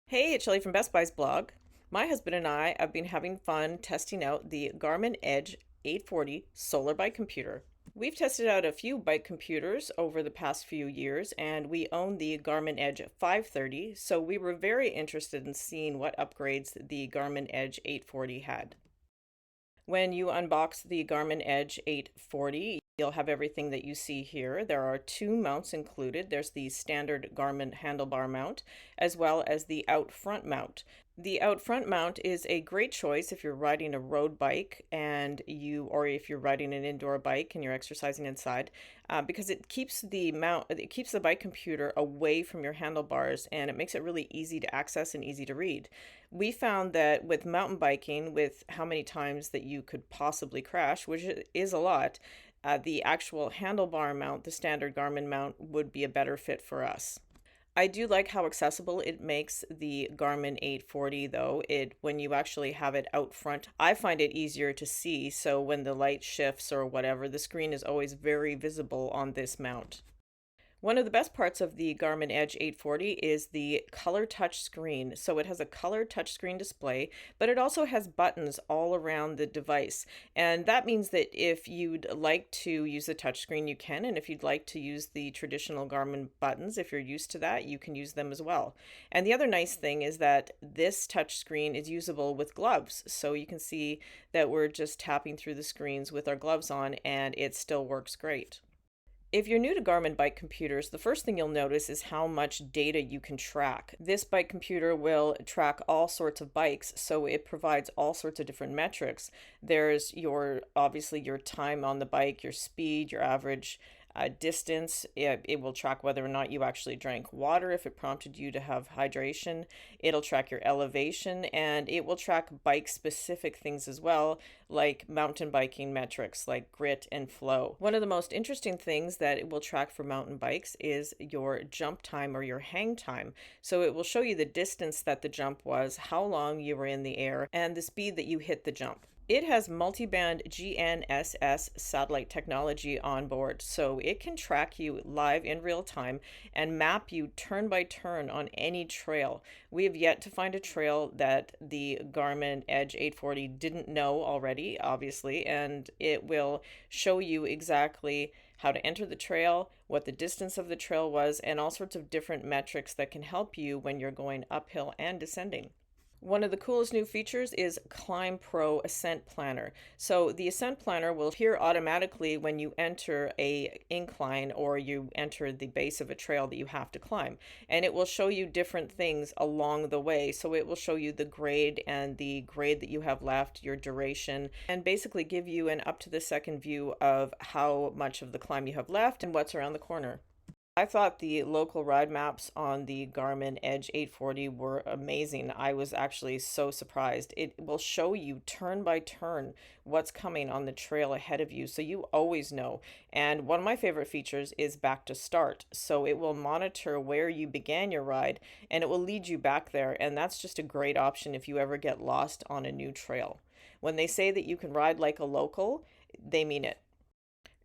Hey, it's Shelley from Best Buy's blog. My husband and I have been having fun testing out the Garmin Edge 840 solar bike computer. We've tested out a few bike computers over the past few years, and we own the Garmin Edge 530, so we were very interested in seeing what upgrades the Garmin Edge 840 had. When you unbox the Garmin Edge 840, you'll have everything that you see here. There are two mounts included. There's the standard Garmin handlebar mount, as well as the out front mount. The out front mount is a great choice if you're riding a road bike or if you're riding an indoor bike and you're exercising inside, because it keeps the bike computer away from your handlebars, and it makes it really easy to access and easy to read. We found that with mountain biking, with how many times that you could possibly crash, which is a lot, the actual handlebar mount, the standard Garmin mount, would be a better fit for us. I do like how accessible it makes the Garmin 840 though. When you actually have it out front, I find it easier to see, so when the light shifts or whatever, the screen is always very visible on this mount. One of the best parts of the Garmin Edge 840 is the color touch screen. So it has a color touchscreen display, but it also has buttons all around the device. And that means that if you'd like to use the touchscreen, you can. And if you'd like to use the traditional Garmin buttons, if you're used to that, you can use them as well. And the other nice thing is that this touchscreen is usable with gloves. So you can see that we're just tapping through the screens with our gloves on, and it still works great. If you're new to Garmin bike computers, the first thing you'll notice is how much data you can track. This bike computer will track all sorts of bikes, so it provides all sorts of different metrics. There's obviously your time on the bike, your speed, your average distance. It will track whether or not you actually drank water if it prompted you to have hydration. It'll track your elevation, and it will track bike specific things as well, like mountain biking metrics like grit and flow. One of the most interesting things that it will track for mountain bikes is your jump time or your hang time. So it will show you the distance that the jump was, how long you were in the air, and the speed that you hit the jump. It has multi-band GNSS satellite technology on board, so it can track you live in real time and map you turn by turn on any trail. We have yet to find a trail that the Garmin Edge 840 didn't know already, obviously, and it will show you exactly how to enter the trail, what the distance of the trail was, and all sorts of different metrics that can help you when you're going uphill and descending. One of the coolest new features is ClimbPro Ascent Planner. So the Ascent Planner will appear automatically when you enter a incline or you enter the base of a trail that you have to climb. And it will show you different things along the way. So it will show you the grade and the grade that you have left, your duration, and basically give you an up to the second view of how much of the climb you have left and what's around the corner. I thought the local ride maps on the Garmin Edge 840 were amazing. I was actually so surprised. It will show you turn by turn what's coming on the trail ahead of you, so you always know. And one of my favorite features is back to start. So it will monitor where you began your ride and it will lead you back there. And that's just a great option if you ever get lost on a new trail. When they say that you can ride like a local, they mean it.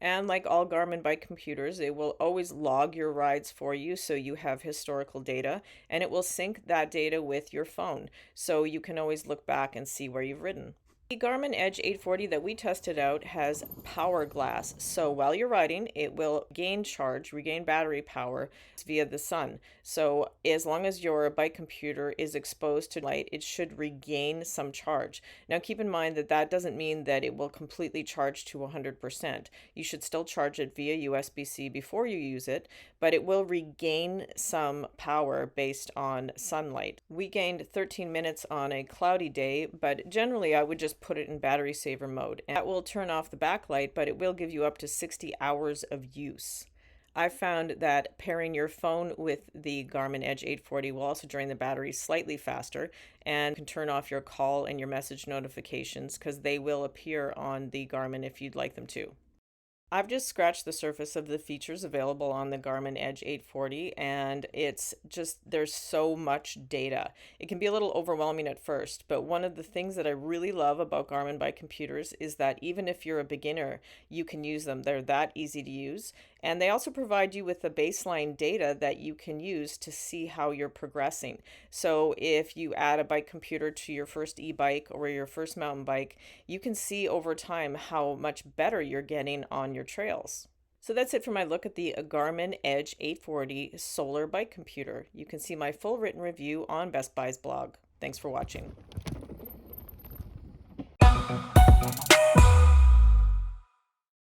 And like all Garmin bike computers, it will always log your rides for you so you have historical data, and it will sync that data with your phone so you can always look back and see where you've ridden. The Garmin Edge 840 that we tested out has power glass, so while you're riding, it will regain battery power via the sun. So as long as your bike computer is exposed to light, it should regain some charge. Now keep in mind that that doesn't mean that it will completely charge to 100%. You should still charge it via USB-C before you use it, but it will regain some power based on sunlight. We gained 13 minutes on a cloudy day, but generally I would just put it in battery saver mode. And that will turn off the backlight, but it will give you up to 60 hours of use. I found that pairing your phone with the Garmin Edge 840 will also drain the battery slightly faster and can turn off your call and your message notifications because they will appear on the Garmin if you'd like them to. I've just scratched the surface of the features available on the Garmin Edge 840, and there's so much data. It can be a little overwhelming at first, but one of the things that I really love about Garmin bike computers is that even if you're a beginner, you can use them. They're that easy to use, And they also provide you with the baseline data that you can use to see how you're progressing. So if you add a bike computer to your first e-bike or your first mountain bike, you can see over time how much better you're getting on your trails. So that's it for my look at the Garmin Edge 840 solar bike computer. You can see my full written review on Best Buy's blog. Thanks for watching.